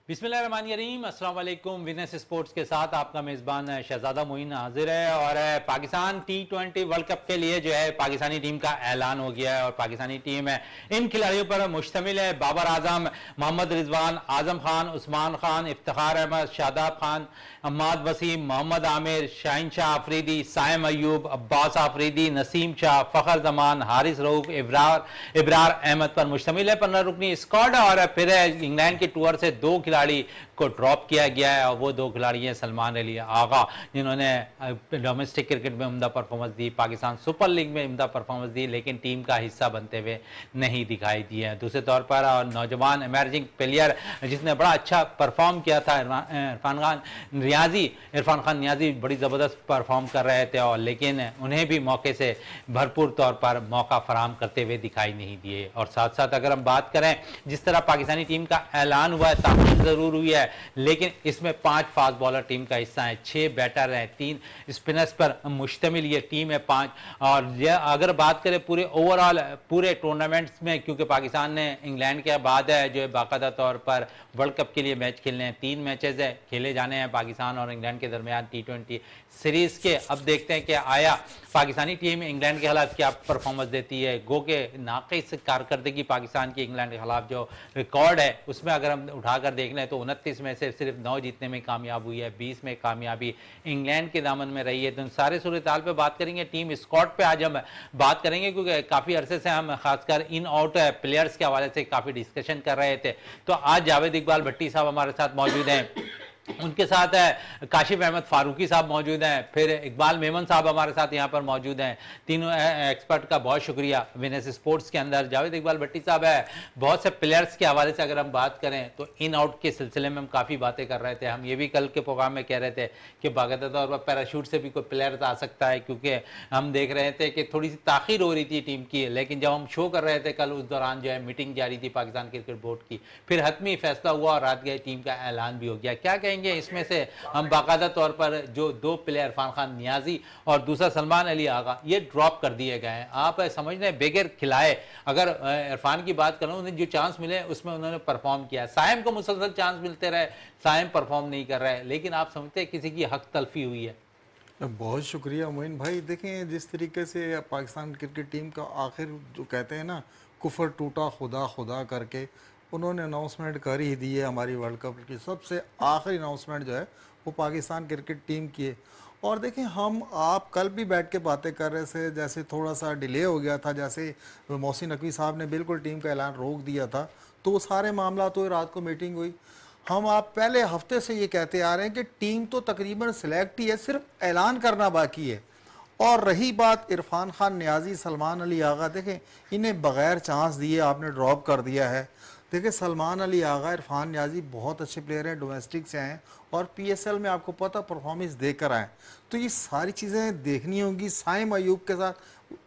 बिस्मिल्लाहिर्रहमानिर्रहीम, अस्सलाम वालेकुम। विनस स्पोर्ट्स के साथ आपका मेज़बान शहजादा मोइन हाजिर है। और पाकिस्तान T20 वर्ल्ड कप के लिए जो है पाकिस्तानी टीम का ऐलान हो गया है। और पाकिस्तानी टीम है इन खिलाड़ियों पर मुश्तमिल है: बाबर आजम, मोहम्मद रिजवान, आजम खान, उस्मान खान, इफ्तिखार अहमद, शादाब खान, अम्माद वसीम, मोहम्मद आमिर, शाहीन शाह अफरीदी, साइम अयूब, अब्बास अफरीदी, नसीम शाह, फ़खर जमान, हारिस रऊफ, इब्रार अहमद पर मुश्तमिल है 15 रुकनी स्क्वाड। और फिर इंग्लैंड के टूर से 2 खिलाड़ी को ड्रॉप किया गया है और वो 2 खिलाड़ी हैं सलमान अली आगा, जिन्होंने डोमेस्टिक क्रिकेट में उम्दा परफॉर्मेंस दी, पाकिस्तान सुपर लीग में उम्दा परफॉर्मेंस दी, लेकिन टीम का हिस्सा बनते हुए नहीं दिखाई दिए हैं। दूसरे तौर पर नौजवान इमर्जिंग प्लेयर जिसने बड़ा अच्छा परफॉर्म किया था इरफान खान नियाजी बड़ी ज़बरदस्त परफॉर्म कर रहे थे, और लेकिन उन्हें भी मौके से भरपूर तौर पर मौका फराहम करते हुए दिखाई नहीं दिए। और साथ साथ अगर हम बात करें जिस तरह पाकिस्तानी टीम का ऐलान हुआ है, ताक़ीद ज़रूर हुई है, लेकिन इसमें 5 फास्ट बॉलर टीम का हिस्सा है, 6 बैटर हैं, 3 स्पिनर्स पर मुश्तमिल ये टीम है 5। और अगर बात करें पूरे ओवरऑल पूरे टूर्नामेंट्स में, क्योंकि पाकिस्तान ने इंग्लैंड के बाद है जो है बाकायदा तौर पर वर्ल्ड कप के लिए मैच खेलने हैं, 3 मैचेस है खेले जाने हैं पाकिस्तान और इंग्लैंड के दरमियान T20 सीरीज के। अब देखते हैं कि आया पाकिस्तानी टीम इंग्लैंड के खिलाफ क्या परफॉर्मेंस देती है। गो के नाक़िस कारकर्दगी पाकिस्तान की इंग्लैंड के खिलाफ जो रिकॉर्ड है उसमें अगर हम उठाकर देख लें तो 29 में से सिर्फ 9 जीतने में कामयाब हुई है, 20 में कामयाबी इंग्लैंड के दामन में रही है। तो सारे सूरत-ए-हाल पे बात करेंगे, टीम स्क्वाड पे आज हम बात करेंगे, क्योंकि काफ़ी अरसे से हम खासकर इन आउट प्लेयर्स के हवाले से काफ़ी डिस्कशन कर रहे थे। तो आज जावेद इकबाल भट्टी साहब हमारे साथ मौजूद हैं, उनके साथ है काशिफ अहमद फारूकी साहब मौजूद हैं, फिर इकबाल मेमन साहब हमारे साथ यहाँ पर मौजूद हैं। तीनों एक्सपर्ट का बहुत शुक्रिया विनस स्पोर्ट्स के अंदर। जावेद इकबाल भट्टी साहब है, बहुत से प्लेयर्स के हवाले से अगर हम बात करें तो इन आउट के सिलसिले में हम काफ़ी बातें कर रहे थे। हम ये भी कल के प्रोग्राम में कह रहे थे कि बाकायदा तौर पर पैराशूट से भी कोई प्लेयर आ सकता है, क्योंकि हम देख रहे थे कि थोड़ी सी ताख़ीर हो रही थी टीम की। लेकिन जब हम शो कर रहे थे कल, उस दौरान जो है मीटिंग जारी थी पाकिस्तान क्रिकेट बोर्ड की, फिर हतमी फैसला हुआ और रात गए टीम का ऐलान भी हो गया। क्या कहेंगे इसमें से हम बाकायदा तौर पर जो 2 प्लेयर इरफान खान नियाजी और दूसरा सलमान अली आगा ये ड्रॉप कर दिए गए हैं। आप समझ रहे हैं बगैर खिलाए, अगर इरफान की बात करूं, उन्हें जो चांस मिले उसमें उन्होंने परफॉर्म किया। साइम को मुसलसल चांस मिलते रहे, साइम परफॉर्म नहीं कर रहे, लेकिन आप समझते हैं किसी की हक तलफी हुई है। बहुत शुक्रिया मोइन भाई। देखें जिस तरीके से पाकिस्तान क्रिकेट टीम का आखिर जो कहते हैं ना, कुफर टूटा खुदा खुदा करके उन्होंने अनाउंसमेंट कर ही दी है। हमारी वर्ल्ड कप की सबसे आखिरी अनाउंसमेंट जो है वो पाकिस्तान क्रिकेट टीम की है। और देखें हम आप कल भी बैठ के बातें कर रहे थे, जैसे थोड़ा सा डिले हो गया था, जैसे मोहसिन नकवी साहब ने बिल्कुल टीम का ऐलान रोक दिया था, तो वो सारे मामला तो रात को मीटिंग हुई। हम आप पहले हफ्ते से ये कहते आ रहे हैं कि टीम तो तकरीबन सिलेक्ट ही है, सिर्फ ऐलान करना बाकी है। और रही बात इरफान खान नियाजी, सलमान अली आगा, देखें इन्हें बग़ैर चांस दिए आपने ड्रॉप कर दिया है। देखिए सलमान अली आगा, इरफान नियाजी बहुत अच्छे प्लेयर हैं, डोमेस्टिक से हैं और PSL में आपको पता परफॉर्मेंस देकर आए। तो ये सारी चीज़ें देखनी होंगी। साइम अयूब के साथ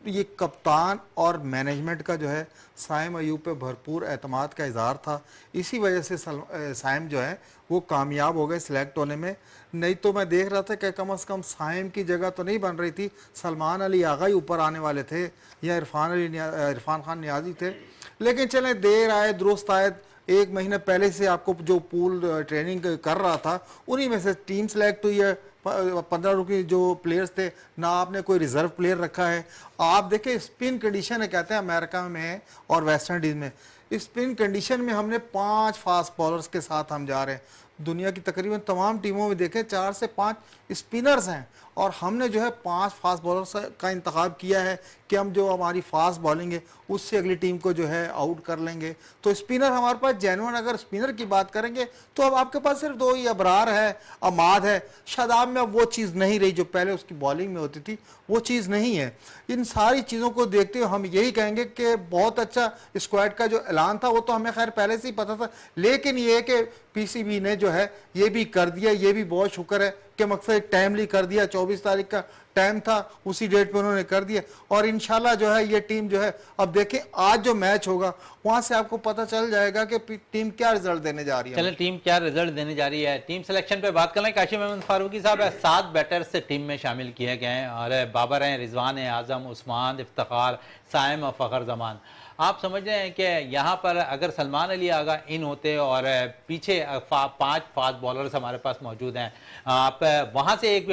ये कप्तान और मैनेजमेंट का जो है साइम अयूब पे भरपूर एतमाद का इजहार था, इसी वजह से साइम जो है वो कामयाब हो गए सिलेक्ट होने में। नहीं तो मैं देख रहा था कि कम से कम साइम की जगह तो नहीं बन रही थी, सलमान अली आगा ही ऊपर आने वाले थे या इरफान खान नियाजी थे। लेकिन चलें, देर आए दुरुस्त आए। 1 महीने पहले से आपको जो पूल ट्रेनिंग कर रहा था उन्हीं में से टीम सेलेक्ट हुई है। 15 रुकी जो प्लेयर्स थे ना, आपने कोई रिजर्व प्लेयर रखा है। आप देखें स्पिन कंडीशन है, कहते हैं अमेरिका में और वेस्ट इंडीज़ में, स्पिन कंडीशन में हमने 5 फास्ट बॉलर्स के साथ हम जा रहे हैं। दुनिया की तकरीबन तमाम टीमों में देखें 4 से 5 स्पिनर्स हैं और हमने जो है 5 फास्ट बॉलर्स का इंतखाब किया है कि हम जो हमारी फास्ट बॉलिंग है उससे अगली टीम को जो है आउट कर लेंगे। तो स्पिनर हमारे पास जेन्युइन, अगर स्पिनर की बात करेंगे तो अब आपके पास सिर्फ 2 ही, अबरार है, अमाद है। शादाब में अब वो चीज़ नहीं रही जो पहले उसकी बॉलिंग में होती थी, वो चीज़ नहीं है। इन सारी चीज़ों को देखते हुए हम यही कहेंगे कि बहुत अच्छा स्क्वाड का जो ऐलान था वो तो हमें खैर पहले से ही पता था, लेकिन ये है कि PCB ने जो है ये भी कर दिया, ये भी बहुत शुक्र है कि मकसद टाइमली कर दिया। 24 तारीख का टाइम था उसी डेट पे उन्होंने कर दिया। और इंशाल्लाह जो है ये टीम जो है, अब देखें आज जो मैच होगा वहां से आपको पता चल जाएगा कि टीम क्या रिजल्ट देने जा रही है। चले टीम क्या रिजल्ट देने जा रही है। टीम सिलेक्शन पे बात कर लें। काशिम अहमद फारूकी साहब 7 बैटर्स से टीम में शामिल किए गए हैं और बाबर हैं, रिजवान है, आजम, उस्मान, इफ्तिखार, साइम और फ़खर जमान। आप समझ रहे हैं कि यहाँ पर अगर सलमान अली आगा इन होते और पीछे 5 फास्ट बॉलर्स हमारे पास मौजूद हैं, आप वहाँ से एक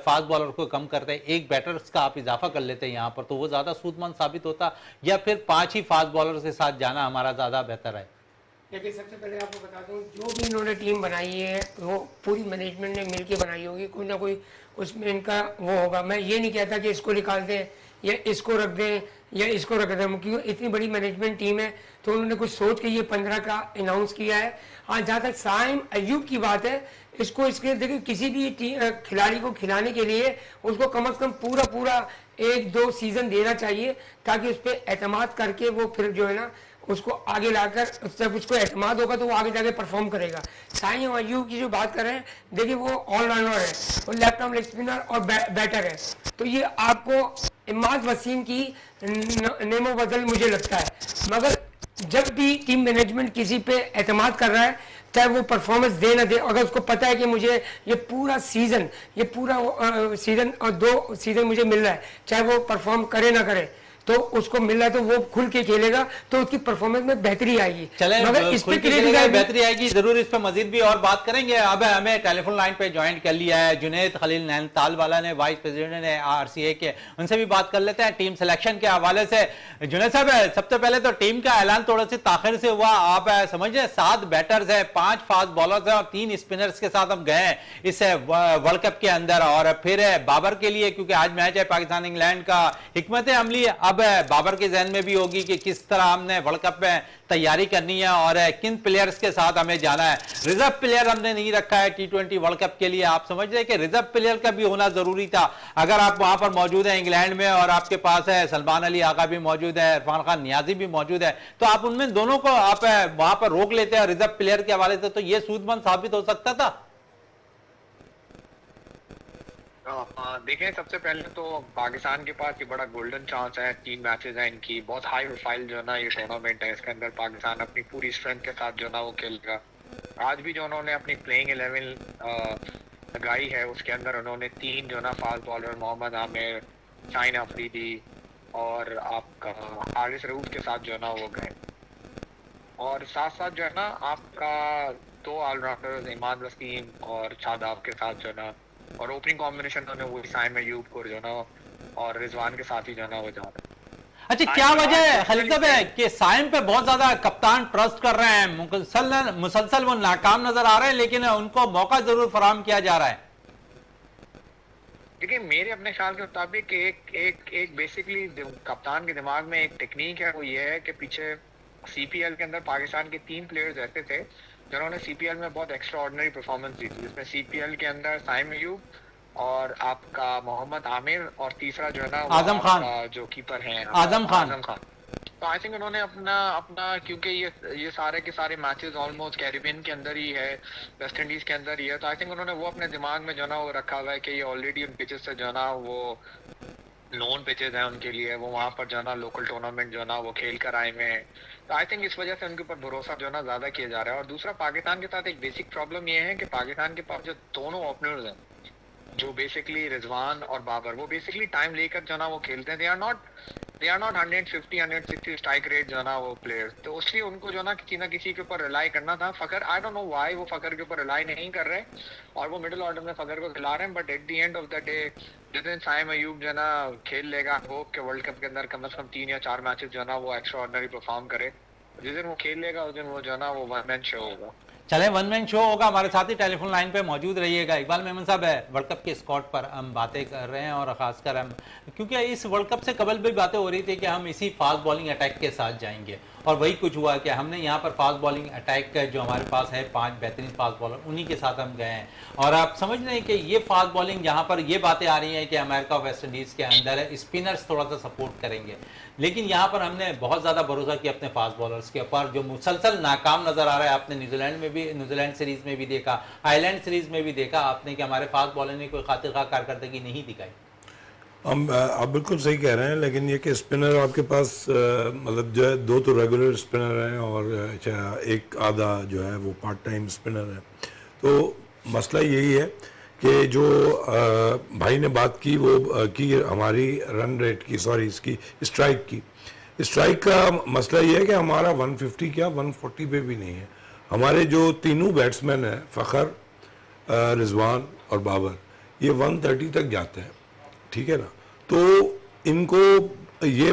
फास्ट बॉलर को कम करते, एक बैटर्स का आप इजाफा कर लेते यहाँ पर, तो वो ज़्यादा सूदमंद साबित होता, या फिर 5 ही फास्ट बॉलर्स के साथ जाना हमारा ज़्यादा बेहतर है? देखिए, सबसे पहले आपको बता दूं, जो भी इन्होंने टीम बनाई है वो पूरी मैनेजमेंट ने मिलके बनाई होगी। कोई ना कोई उसमें इनका वो होगा। मैं ये नहीं कहता कि इसको निकाल दें या इसको रख दें या इसको रख दें, क्योंकि इतनी बड़ी मैनेजमेंट टीम है तो उन्होंने कुछ सोच के ये 15 का अनाउंस किया है। हाँ, जहाँ तक साइम अयूब की बात है, इसको इसके देखिए किसी भी खिलाड़ी को खिलाने के लिए उसको कम से कम पूरा 1-2 सीजन देना चाहिए, ताकि उस पर एतमाद करके वो फिर जो है ना उसको आगे लाकर, जब उसको एतमाद होगा तो वो आगे जाके परफॉर्म करेगा। साइम अयूब की जो बात कर रहे हैं, देखिए वो ऑलराउंडर है, वो लेफ्ट आर्म लेग स्पिनर और बैटर है, तो ये आपको इमाद वसीम की नेमो बदल मुझे लगता है। मगर जब भी टीम मैनेजमेंट किसी पे एतमाद कर रहा है, चाहे वो परफॉर्मेंस दे ना दे, अगर उसको पता है कि मुझे ये पूरा सीजन और 2 सीजन मुझे मिल रहा है, चाहे वो परफॉर्म करे ना करे, तो उसको मिल रहा है तो वो खुल के खेलेगा तो उसकी परफॉर्मेंस में बेहतरी आएगी। चले, मगर इस पे बेहतरी आएगी जरूर, इस पे मजीद भी और बात करेंगे। अब हमें टेलीफोन लाइन पे ज्वाइन कर लिया है जुनैद खलील नैनीताल वाला ने, वाइस प्रेसिडेंट है RCA के, उनसे भी बात कर लेते हैं टीम सिलेक्शन के हवाले से। जुनैद साहब, सबसे पहले तो टीम का ऐलान थोड़ा सी ताखिर से हुआ, आप समझे 7 बैटर्स है, 5 फास्ट बॉलर्स है और 3 स्पिनर्स के साथ हम गए इस वर्ल्ड कप के अंदर। और फिर बाबर के लिए, क्योंकि आज मैच है पाकिस्तान इंग्लैंड का, हिकमत अमली अब बाबर के जहन में भी होगी कि किस तरह हमने वर्ल्ड कप में तैयारी करनी है और किन प्लेयर्स के साथ हमें जाना है। रिजर्व प्लेयर हमने नहीं रखा है T20 वर्ल्ड कप के लिए। आप समझ रहे हैं कि रिजर्व प्लेयर का भी होना जरूरी था। अगर आप वहां पर मौजूद हैं इंग्लैंड में और आपके पास है सलमान अली आगा भी मौजूद है, इरफान खान नियाजी भी मौजूद है, तो आप उनमें दोनों को आप वहां पर रोक लेते हैं रिजर्व प्लेयर के हवाले से, तो यह सूदमंद साबित हो सकता था। देखें, सबसे पहले तो पाकिस्तान के पास ये बड़ा गोल्डन चांस है। 3 मैचेस हैं इनकी, बहुत हाई प्रोफाइल जो है ना ये टूर्नामेंट है। इसके अंदर पाकिस्तान अपनी पूरी स्ट्रेंथ के साथ जो है ना वो खेलेगा। आज भी जो उन्होंने अपनी प्लेइंग 11 लगाई है, उसके अंदर उन्होंने 3 जो है ना फास्ट बॉलर मोहम्मद आमिर, शाहीन अफरीदी और आपका हारिस रऊफ के साथ जो है ना वो गए। और साथ साथ जो है ना आपका 2 ऑलराउंडर्स इमाद वसीम और शादाब के साथ जो है ना, और ओपनिंग कॉम्बिनेशन उन्होंने वही साइम अयूब को जो ना और रिजवान के साथ ही जो ना वो जा रहे हैं। अच्छा, क्या वजह है खलील साहब है कि साइम पे बहुत ज्यादा कप्तान ट्रस्ट कर रहे हैं, मुसलसल वो नाकाम नजर आ रहे हैं, लेकिन उनको मौका जरूर फराहम किया जा रहा है? देखिए, मेरे अपने ख्याल के मुताबिक एक बेसिकली कप्तान के दिमाग में एक टेक्निक है, वो ये है कि पीछे CPL के अंदर पाकिस्तान के 3 प्लेयर्स ऐसे थे जिन्होंने CPL में बहुत एक्स्ट्रा ऑर्डिनरी परफॉर्मेंस दी थी, जिसमें CPL के अंदर साइम अयूब और आपका मोहम्मद आमिर और तीसरा जो है ना आजम खान जो कीपर हैं आजम खान। तो आई थिंक उन्होंने अपना क्योंकि ये सारे के सारे मैचेस ऑलमोस्ट कैरिबियन के अंदर ही है, वेस्ट इंडीज के अंदर ही है, तो आई थिंक उन्होंने वो अपने दिमाग में जो है ना वो रखा हुआ है कि ये ऑलरेडी उन पिचेस से जो है ना वो नॉन पिचेस हैं उनके लिए, वो वहाँ पर जो है ना लोकल टूर्नामेंट जो है ना वो खेल कर आए हुए हैं। तो आई थिंक इस वजह से उनके ऊपर भरोसा जो है ना ज्यादा किया जा रहा है। और दूसरा, पाकिस्तान के साथ एक बेसिक प्रॉब्लम ये है कि पाकिस्तान के पास जो दोनों ओपनर्स हैं, जो बेसिकली रिजवान और बाबर, वो बेसिकली टाइम लेकर जो है ना वो खेलते हैं। They are not 150-160 strike rate जो है ना वो प्लेयर्स, तो इसलिए उनको जो ना किसी के ऊपर रिलाई करना था। फकर, आई डोंट नो व्हाई वो फकर के ऊपर रिलाई नहीं कर रहे और वो मिडिल ऑर्डर में फकर को खिला रहे हैं। But at the end of the day जिस दिन साइम अयूब जो है ना खेल लेगा, होप के वर्ल्ड कप के अंदर कम से कम 3 या 4 मैचेस जो है ना वो एक्स्ट्रा ऑर्डिनरी परफॉर्म करे, जिस दिन वो खेल लेगा उस दिन वो जो है ना वो 1 मैन शो होगा। चले, 1 मैन शो होगा। हमारे साथ ही टेलीफोन लाइन पे मौजूद रहिएगा। इकबाल मेमन साहब है, वर्ल्ड कप के स्क्वाड पर हम बातें कर रहे हैं और खासकर हम, क्योंकि इस वर्ल्ड कप से कबल भी बातें हो रही थी कि हम इसी फास्ट बॉलिंग अटैक के साथ जाएंगे और वही कुछ हुआ कि हमने यहाँ पर फास्ट बॉलिंग अटैक का जो हमारे पास है 5 बेहतरीन फास्ट बॉलर, उन्हीं के साथ हम गए हैं। और आप समझ रहे हैं कि ये फास्ट बॉलिंग यहाँ पर ये बातें आ रही हैं कि अमेरिका वेस्ट इंडीज़ के अंदर है, स्पिनर्स थोड़ा सा सपोर्ट करेंगे, लेकिन यहाँ पर हमने बहुत ज़्यादा भरोसा किया अपने फास्ट बॉलर्स के ऊपर जो मुसलसल नाकाम नज़र आ रहा है। आपने न्यूजीलैंड सीरीज़ में भी देखा, आयरलैंड सीरीज़ में भी देखा आपने कि हमारे फास्ट बॉलर ने कोई खातिर खा कारकर्दगी नहीं दिखाई। हम आप बिल्कुल सही कह रहे हैं, लेकिन ये कि स्पिनर आपके पास मतलब जो है दो तो रेगुलर स्पिनर हैं और एक आधा जो है वो पार्ट टाइम स्पिनर है। तो मसला यही है कि जो भाई ने बात की वो की हमारी रन रेट की, सॉरी इसकी स्ट्राइक का मसला ये है कि हमारा 150 क्या 140 पे भी नहीं है। हमारे जो तीनों बैट्समैन हैं फ़खर, रिजवान और बाबर, ये 130 तक जाते हैं, ठीक है ना। तो इनको ये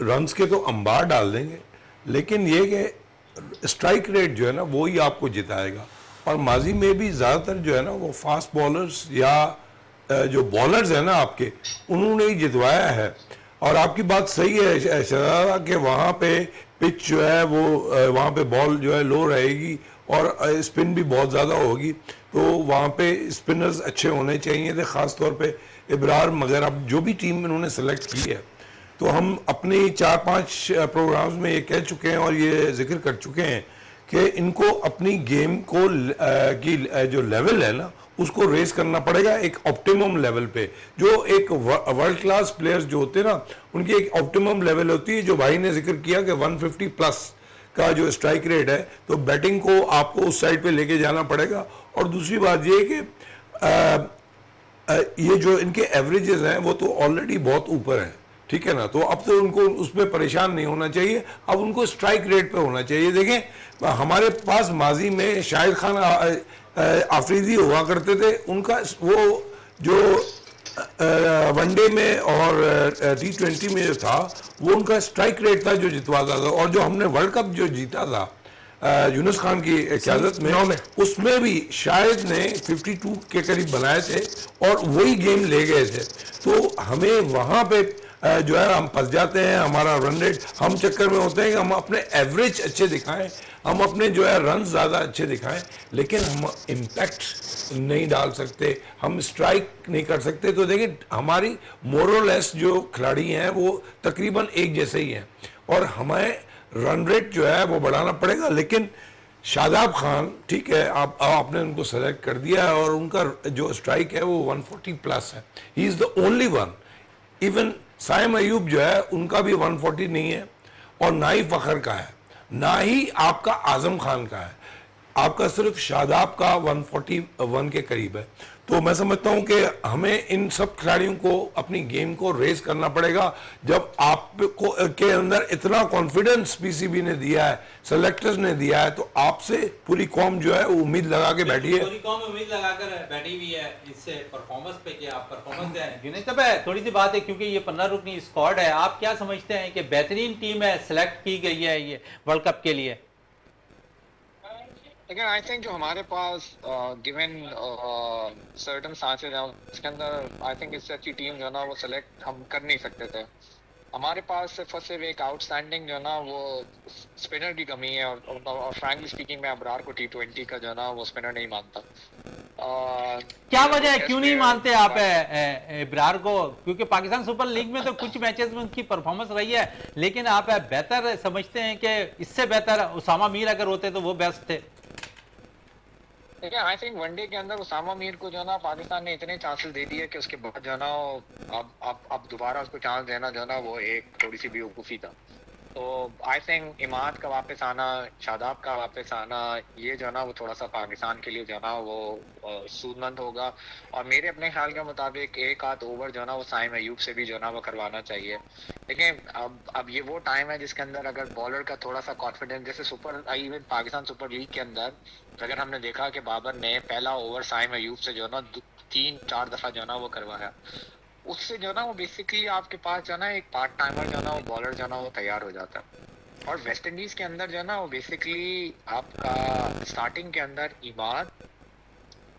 रन्स के तो अंबार डाल देंगे, लेकिन ये कि स्ट्राइक रेट जो है ना वो ही आपको जिताएगा। और माजी में भी ज़्यादातर जो है ना वो फास्ट बॉलर्स या जो बॉलर्स हैं ना आपके, उन्होंने ही जितवाया है। और आपकी बात सही है शहजादा कि वहाँ पे पिच जो है वो वहाँ पे बॉल जो है लो रहेगी और स्पिन भी बहुत ज़्यादा होगी, तो वहाँ पे स्पिनर्स अच्छे होने चाहिए थे, ख़ास तौर पे इब्रार। मगर अब जो भी टीम इन्होंने सेलेक्ट की है, तो हम अपने 4-5 प्रोग्राम्स में ये कह चुके हैं और ये जिक्र कर चुके हैं कि इनको अपनी गेम को की जो लेवल है ना उसको रेस करना पड़ेगा एक ऑप्टिमम लेवल पे। जो एक वर्ल्ड क्लास प्लेयर्स जो होते हैं ना, उनकी एक ऑप्टिमम लेवल होती है, जो भाई ने जिक्र किया कि 150 प्लस का जो स्ट्राइक रेट है। तो बैटिंग को आपको उस साइड पे लेके जाना पड़ेगा। और दूसरी बात ये कि ये जो इनके एवरेजेस हैं वो तो ऑलरेडी बहुत ऊपर हैं, ठीक है ना। तो अब तो उनको उसमें परेशान नहीं होना चाहिए, अब उनको स्ट्राइक रेट पे होना चाहिए। देखें हमारे पास माजी में शाहिद खान आफरीदी हुआ करते थे, उनका वो जो वनडे में और T20 में जो था वो उनका स्ट्राइक रेट था जो जितवाता था। और जो हमने वर्ल्ड कप जो जीता था यूनुस खान की क़यादत में, उसमें भी शायद ने 52 के करीब बनाए थे और वही गेम ले गए थे। तो हमें वहाँ पे जो है हम फंस जाते हैं, हमारा रन रेट हम चक्कर में होते हैं कि हम अपने एवरेज अच्छे दिखाएं, हम अपने जो है रन ज़्यादा अच्छे दिखाएं, लेकिन हम इम्पैक्ट नहीं डाल सकते, हम स्ट्राइक नहीं कर सकते। तो देखिए हमारी मोरलेस जो खिलाड़ी हैं वो तकरीबन एक जैसे ही हैं और हमें रन रेट जो है वो बढ़ाना पड़ेगा। लेकिन शादाब खान, ठीक है, आपने उनको सेलेक्ट कर दिया है और उनका जो स्ट्राइक है वो 140 प्लस है, he is the only one. Even Saim Ayub जो है उनका भी 140 नहीं है और ना ही फ़खर का है, ना ही आपका आज़म खान का है, आपका सिर्फ शादाब का 141 के करीब है। तो मैं समझता हूं कि हमें इन सब खिलाड़ियों को अपनी गेम को रेस करना पड़ेगा। जब आपको के अंदर इतना कॉन्फिडेंस पीसीबी ने दिया है, सेलेक्टर्स ने दिया है, तो आपसे पूरी कौम जो है उम्मीद लगा के बैठी है। पूरी कौम उम्मीद लगाकर बैठी हुई है इससे परफॉर्मेंस पे कि आप परफॉर्मेंस दें। जुनैद साहब, थोड़ी सी बात है क्योंकि ये 15 रुकनी स्क्वाड है, आप क्या समझते हैं कि बेहतरीन टीम है सेलेक्ट की गई है ये वर्ल्ड कप के लिए? Again, I think जो हमारे पास given certain chances हैं उसके अंदर I think इससे अच्छी टीम जो है ना वो सेलेक्ट हम कर नहीं सकते थे। हमारे पास सिर्फ एक आउटस्टैंडिंग जो है ना वो स्पिनर की कमी है और फ्रैंकली स्पीकिंग मैं अबरार को T20 का जो है ना वो स्पिनर नहीं मानता। क्या वजह है, क्यों नहीं मानते आप इब्रार को? क्योंकि पाकिस्तान सुपर लीग में तो कुछ मैचेस में उनकी परफॉर्मेंस रही है, लेकिन आप बेहतर समझते हैं कि इससे बेहतर उसामा मीर अगर होते तो वो बेस्ट थे? देखिए आई थिंक वनडे के अंदर उसामा मीर को जो है ना पाकिस्तान ने इतने चांसेस दे दिए कि उसके बाद जो है ना अब दोबारा उसको चांस देना जो है ना वो एक थोड़ी सी बेवकूफ़ी था। तो आई थिंक इमाद का वापस आना, शादाब का वापस आना, ये जो है ना वो थोड़ा सा पाकिस्तान के लिए जो है ना वो सूदमंद होगा। और मेरे अपने ख्याल के मुताबिक एक आध ओवर जो है ना वो साइम अयूब से भी जो है ना वो करवाना चाहिए। लेकिन अब ये वो टाइम है जिसके अंदर अगर बॉलर का थोड़ा सा कॉन्फिडेंस, जैसे इवन पाकिस्तान सुपर लीग के अंदर अगर हमने देखा कि बाबर ने पहला ओवर साइम अयूब से जो है ना 3-4 दफ़ा जो है ना वो करवाया, उससे जो है ना वो बेसिकली आपके पास जो है ना एक पार्ट टाइमर जो है ना वो बॉलर जो है ना वो तैयार हो जाता है। और वेस्ट इंडीज़ के अंदर जो है ना वो बेसिकली आपका स्टार्टिंग के अंदर इमाद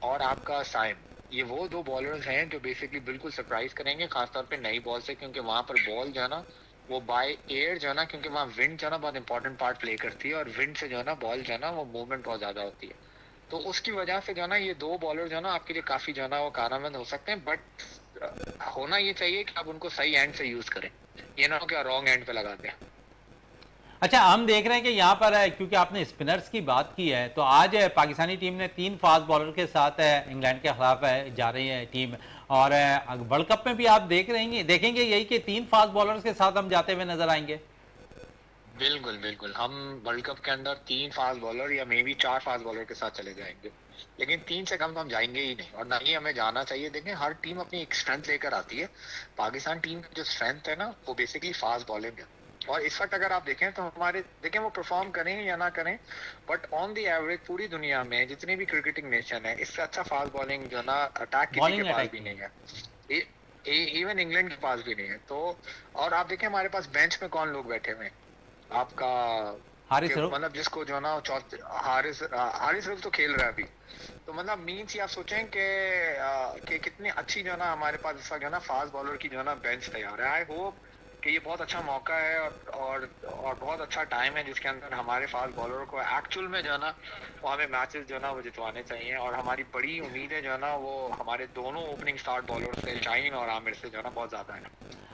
और आपका साइम, ये वो दो बॉलर्स हैं जो बेसिकली बिल्कुल सरप्राइज करेंगे, खासतौर पे नई बॉल से, क्योंकि वहाँ पर बॉल जो है ना वो बाय एयर जो है ना, क्योंकि वहाँ विंड जो है ना बहुत इंपॉर्टेंट पार्ट प्ले करती है और विंड से जो है ना बॉल जो है ना वो मूवमेंट बहुत ज़्यादा होती है। तो उसकी वजह से जो है ना ये दो बॉलर जो है ना आपके लिए काफ़ी जो है ना वो कारआमद हो सकते हैं। बट होना ये चाहिए कि आप उनको सही एंड से यूज़ करें, ये ना हो कि रॉन्ग एंड पे लगा दें। अच्छा, हम देख रहे हैं कि यहाँ पर क्योंकि आपने स्पिनर्स की बात की है, तो आज पाकिस्तानी टीम ने 3 फास्ट बॉलर के साथ इंग्लैंड के खिलाफ जा रही है टीम, और वर्ल्ड कप में भी आप देखेंगे यही कि 3 फास्ट बॉलर्स के साथ हम जाते हुए नजर आएंगे। बिल्कुल बिल्कुल, हम वर्ल्ड कप के अंदर 3 फास्ट बॉलर या मे बी 4 फास्ट बॉलर के साथ चले जाएंगे, लेकिन 3 से कम तो हम जाएंगे ही नहीं, और ना ही हमें जाना चाहिए। देखें, हर टीम अपनी एक स्ट्रेंथ लेकर आती है। पाकिस्तान टीम की जो स्ट्रेंथ है ना, वो बेसिकली फास्ट बॉलिंग है, और इस वक्त अगर आप देखें तो हमारे, देखें वो परफॉर्म करें या ना करें, बट ऑन द एवरेज पूरी दुनिया में जितनी भी क्रिकेटिंग नेशन है, इससे अच्छा फास्ट बॉलिंग जो ना अटैक किसी के पास भी नहीं है, इवन इंग्लैंड के पास भी नहीं है। तो और आप देखें हमारे पास बेंच में कौन लोग बैठे हुए हैं, आपका हारिस रऊफ, मतलब जिसको जो ना हारिस रऊफ तो खेल रहा है अभी, तो मतलब मीन्स ये आप सोचें कि कितनी अच्छी जो ना हमारे पास इस वक्त जो ना फास्ट बॉलर की जो ना बेंच तैयार है। आई होप कि ये बहुत अच्छा मौका है और बहुत अच्छा टाइम है जिसके अंदर हमारे फास्ट बॉलर को एक्चुअल में जो है ना वो हमें मैचेस जो है ना वो जितवाने चाहिए, और हमारी बड़ी उम्मीद है जो है ना वो हमारे दोनों ओपनिंग स्टार्ट बॉलर से, शाहीन और आमिर से जो है ना बहुत ज़्यादा है।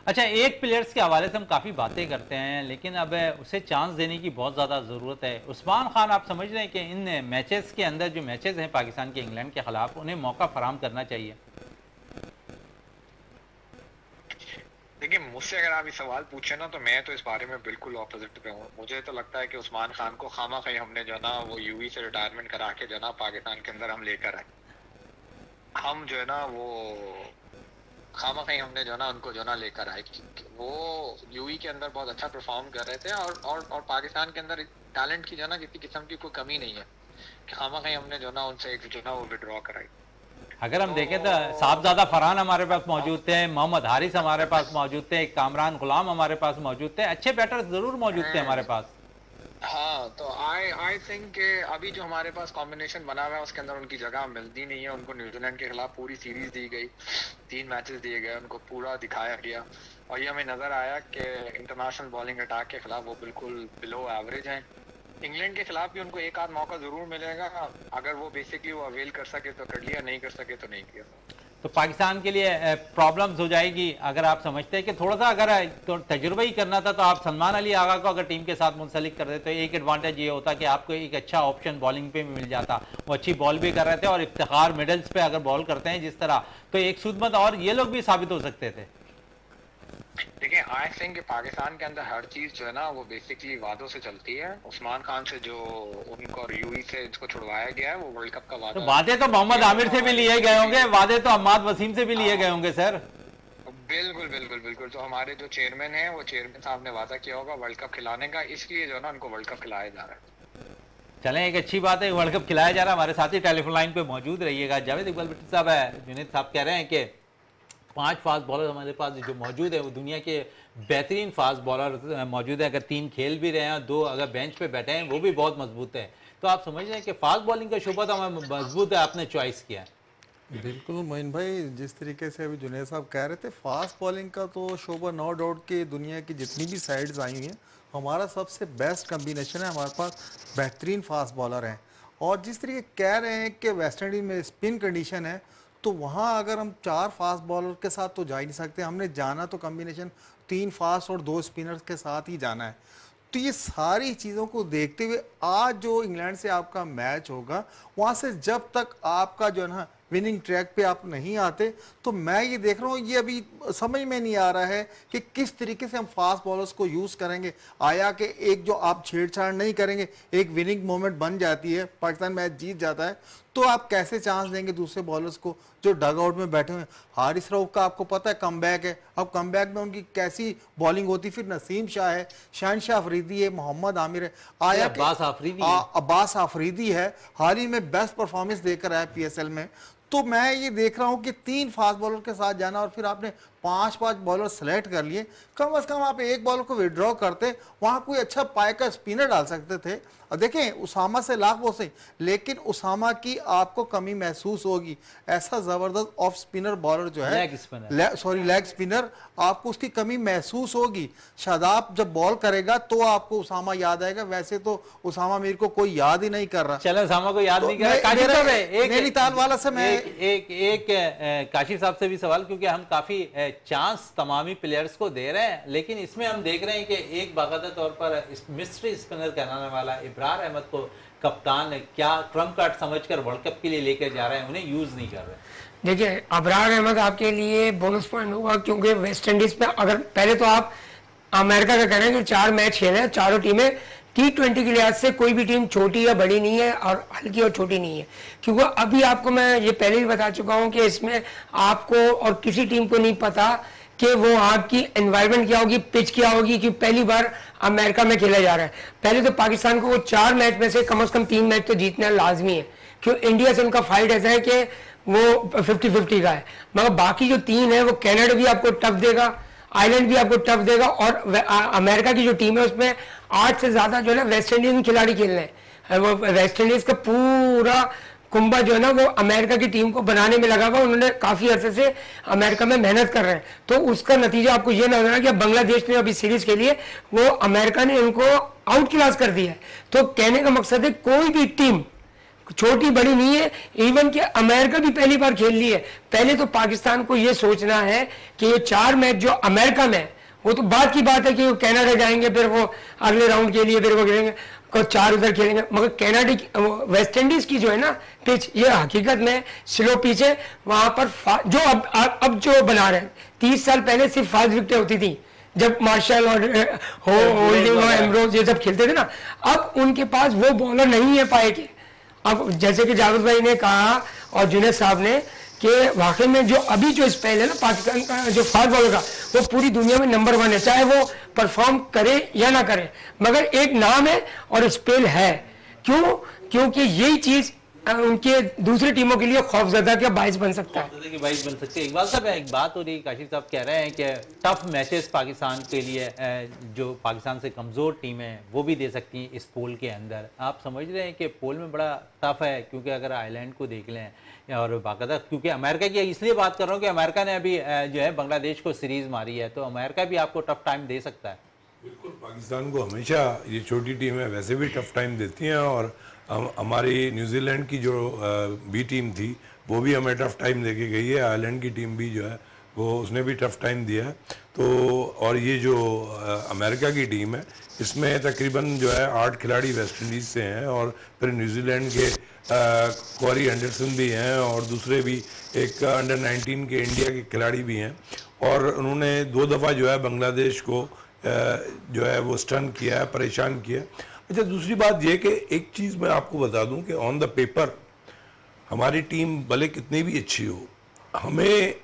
अच्छा, एक प्लेयर्स के हवाले से हम काफ़ी बातें करते हैं, लेकिन अब उसे चांस देने की बहुत ज़्यादा ज़रूरत है। उस्मान खान, आप समझ रहे हैं कि इन मैचेस के अंदर जो मैचेस हैं पाकिस्तान के इंग्लैंड के खिलाफ, उन्हें मौका फराहम करना चाहिए? देखिए, मुझसे अगर आप ये सवाल पूछे ना, तो मैं तो इस बारे में बिल्कुल ऑपोजिट पे हूँ। मुझे तो लगता है कि उस्मान खान को खामा-खा हमने जो ना वो यूवी से रिटायरमेंट करा के जो ना पाकिस्तान के अंदर हम लेकर आए। हम जो है ना वो खामा-खा हमने जो ना उनको जो ना लेकर आए, वो यूवी के अंदर बहुत अच्छा परफॉर्म कर रहे थे, और पाकिस्तान के अंदर टैलेंट की जो ना किसी किस्म की कोई कमी नहीं है कि खामा-खा हमने जो ना उनसे एक जो ना वो विड्रॉ कराई। अगर हम देखें तो साहबजादा फरहान हमारे पास मौजूद थे, मोहम्मद हारिस हमारे पास मौजूद थे, कामरान गुलाम हमारे पास मौजूद थे, अच्छे बैटर्स जरूर मौजूद थे हमारे पास। हाँ, तो आई थिंक कि अभी जो हमारे पास कॉम्बिनेशन बना हुआ है उसके अंदर उनकी जगह मिलती नहीं है। उनको न्यूजीलैंड के खिलाफ पूरी सीरीज दी गई, 3 मैचेस दिए गए, उनको पूरा दिखाया गया, और ये हमें नजर आया कि इंटरनेशनल बॉलिंग अटैक के खिलाफ वो बिल्कुल बिलो एवरेज हैं। इंग्लैंड के खिलाफ भी उनको एक आध मौका जरूर मिलेगा, अगर वो बेसिकली वो अवेल कर सके तो कर लिया, नहीं कर सके तो नहीं किया। तो पाकिस्तान के लिए प्रॉब्लम्स हो जाएगी अगर आप समझते हैं कि थोड़ा सा अगर तो तजुर्बा ही करना था, तो आप सलमान अली आगा को अगर टीम के साथ मुंसलिक कर देते, तो एक एडवांटेज ये होता कि आपको एक अच्छा ऑप्शन बॉलिंग पे भी मिल जाता। वो अच्छी बॉल भी कर रहे थे, और इफ्तिखार मिडल्स पे अगर बॉल करते हैं जिस तरह, तो एक सुदमत और ये लोग भी साबित हो सकते थे। देखिए, आई थिंक पाकिस्तान के अंदर हर चीज जो है ना वो बेसिकली वादों से चलती है। उस्मान खान से जो उनको यूवी से इसको छुड़वाया गया है, वो वर्ल्ड कप का वादा। तो वादे तो मोहम्मद आमिर से भी लिए गए होंगे, वादे तो अम्माद वसीम से भी लिए गए होंगे सर। बिल्कुल बिल्कुल बिल्कुल, तो हमारे जो चेयरमैन है, वो चेयरमैन साहब ने वादा किया होगा वर्ल्ड कप खिलाने का, इसलिए जो है ना उनको वर्ल्ड कप खिलाया जा रहा है। चलें, एक अच्छी बात है, वर्ल्ड कप खिलाया जा रहा है। हमारे साथी टेलीफोन लाइन पे मौजूद रहिएगा। जावेद इकबाल भट्टी साहब है, जुनेद साहब कह रहे हैं कि 5 फास्ट बॉलर हमारे पास जो मौजूद है वो दुनिया के बेहतरीन फास्ट बॉलर मौजूद है। अगर 3 खेल भी रहे हैं, 2 अगर बेंच पे बैठे हैं, वो भी बहुत मजबूत है। तो आप समझ रहे हैं कि फास्ट बॉलिंग का शोबा तो हमें मजबूत है, आपने चॉइस किया है। बिल्कुल मोइन भाई, जिस तरीके से अभी जुनेद साहब कह रहे थे, फास्ट बॉलिंग का तो शोबा नो डाउट कि दुनिया की जितनी भी साइड्स आई हुई हैं, हमारा सबसे बेस्ट कम्बिनेशन है। हमारे पास बेहतरीन फास्ट बॉलर हैं, और जिस तरीके कह रहे हैं कि वेस्ट इंडीज़ में स्पिन कंडीशन है, तो वहाँ अगर हम 4 फास्ट बॉलर के साथ तो जा ही नहीं सकते। हमने जाना तो कम्बिनेशन 3 फास्ट और 2 स्पिनर्स के साथ ही जाना है। तो ये सारी चीज़ों को देखते हुए आज जो इंग्लैंड से आपका मैच होगा, वहाँ से जब तक आपका जो है ना विनिंग ट्रैक पे आप नहीं आते, तो मैं ये देख रहा हूँ, ये अभी समझ में नहीं आ रहा है कि किस तरीके से हम फास्ट बॉलर्स को यूज़ करेंगे। आया कि एक जो आप छेड़छाड़ नहीं करेंगे, एक विनिंग मोमेंट बन जाती है, पाकिस्तान मैच जीत जाता है, तो आप कैसे चांस देंगे दूसरे बॉलर्स को जो डग आउट में बैठे हुए हैं। हारिस रऊफ का आपको पता है कमबैक है, अब कमबैक में उनकी कैसी बॉलिंग होती, फिर नसीम शाह है, शहनशाह अफरीदी है, मोहम्मद आमिर है, आया अब्बास आफरीदी है, हाल ही में बेस्ट परफॉर्मेंस देकर आया PSL में। तो मैं ये देख रहा हूँ कि 3 फास्ट बॉलर के साथ जाना, और फिर आपने 5 बॉलर सेलेक्ट कर लिए, कम से कम आप एक बॉलर को विड्रॉ करते, वहाँ कोई अच्छा पाए का स्पिनर डाल सकते थे। और देखें, उसामा से लाख वो सही, लेकिन उसामा की आपको कमी महसूस होगी। ऐसा ज़बरदस्त ऑफ स्पिनर बॉलर जो है, लेग स्पिनर, आपको उसकी कमी महसूस होगी। शादाब जब बॉल करेगा तो आपको उसामा याद आएगा, वैसे तो उसामा मीर को कोई याद ही नहीं कर रहा। चलो, उसामा को याद नहीं कर रहा। नैनीताल वाला से मैं एक काशिफ साहब से भी सवाल, क्योंकि हम काफ़ी चांस तमामी प्लेयर्स को दे रहे हैं, लेकिन इसमें हम देख रहे हैं कि एक बाकायदा तौर पर मिस्ट्री स्पिनर कहलाने वाला इब्रार अहमद को कप्तान क्या ट्रम्प कार्ड समझकर वर्ल्ड कप के लिए लेकर जा रहे हैं, उन्हें यूज नहीं कर रहे। देखिए अबरार अहमद आपके लिए बोनस पॉइंट होगा, क्योंकि वेस्ट इंडीज पे अगर पहले तो आप अमेरिका का कह रहे हैं कि 4 मैच खेले, चारों टीमें T20 के लिहाज से कोई भी टीम छोटी या बड़ी नहीं है और हल्की और छोटी नहीं है, क्योंकि अभी आपको मैं ये पहले भी बता चुका हूं कि इसमें आपको और किसी टीम को नहीं पता कि वो आपकी एनवायरनमेंट क्या होगी, पिच क्या होगी, कि पहली बार अमेरिका में खेला जा रहा है। पहले तो पाकिस्तान को वो 4 मैच में से कम 3 मैच तो जीतना लाजमी है, क्यों इंडिया से उनका फाइट ऐसा है कि वो 50-50 का है, मगर बाकी जो 3 है वो कनाडा भी आपको टफ देगा, आयरलैंड भी आपको टफ देगा, और अमेरिका की जो टीम है उसमें 8 से ज्यादा जो है वेस्ट इंडीज में खिलाड़ी खेल रहे हैं। वो वेस्ट इंडीज का पूरा कुंभा जो है ना वो अमेरिका की टीम को बनाने में लगा हुआ, उन्होंने काफी अरसे से अमेरिका में मेहनत कर रहे हैं, तो उसका नतीजा आपको ये नजर आ कि बांग्लादेश ने अभी सीरीज के लिए वो अमेरिका ने उनको आउट क्लास कर दिया है। तो कहने का मकसद है कोई भी टीम छोटी बड़ी नहीं है, इवन कि अमेरिका भी पहली बार खेल ली है। पहले तो पाकिस्तान को यह सोचना है कि ये 4 मैच जो अमेरिका में, वो तो बात की बात है कि वो कनाडा जाएंगे, फिर वो अगले राउंड के लिए फिर वो खेलेंगे, 4 उधर खेलेंगे, मगर कनाडा की वेस्ट इंडीज की जो है ना पिच, ये हकीकत में स्लो पिच है। वहां पर जो अब जो बना रहे हैं, 30 साल पहले सिर्फ 5 विकेटें होती थी जब मार्शल और होल्डिंग और एम्ब्रोज ये सब खेलते थे ना, अब उनके पास वो बॉलर नहीं है पाए के। अब जैसे कि जावेद भाई ने कहा और जुनैद साहब ने कि वाकई में जो अभी जो स्पेल है ना पाकिस्तान का जो फास्ट बॉलर का, वो पूरी दुनिया में नंबर 1 है, चाहे वो परफॉर्म करे या ना करे, मगर एक नाम है और स्पेल है। क्यों? क्योंकि यही चीज उनके दूसरी टीमों के लिए खौफजदा का बाइस बन सकता है। बाइस बन सकते हैं। इकबाल साहब एक बात हो रही है, काशिफ साहब कह रहे हैं कि टफ मैचेस पाकिस्तान के लिए जो पाकिस्तान से कमज़ोर टीम है वो भी दे सकती हैं इस पोल के अंदर। आप समझ रहे हैं कि पोल में बड़ा टफ है, क्योंकि अगर आयरलैंड को देख लें और बाकायदा, क्योंकि अमेरिका की इसलिए बात कर रहा हूँ कि अमेरिका ने अभी जो है बांग्लादेश को सीरीज मारी है, तो अमेरिका भी आपको टफ टाइम दे सकता है। बिल्कुल, पाकिस्तान को हमेशा ये छोटी टीमें वैसे भी टफ टाइम देती हैं, और हमारी न्यूजीलैंड की जो बी टीम थी वो भी हमें टफ टाइम देके गई है, आयरलैंड की टीम भी जो है वो उसने भी टफ टाइम दिया है। तो और ये जो अमेरिका की टीम है इसमें तकरीबन जो है 8 खिलाड़ी वेस्ट इंडीज़ से हैं, और फिर न्यूजीलैंड के कॉरी एंडरसन भी हैं, और दूसरे भी एक अंडर 19 के इंडिया के खिलाड़ी भी हैं, और उन्होंने 2 दफ़ा जो है बांग्लादेश को जो है वो स्टन किया है, परेशान किया। अच्छा, दूसरी बात यह कि एक चीज़ मैं आपको बता दूं कि ऑन द पेपर हमारी टीम भले कितनी भी अच्छी हो, हमें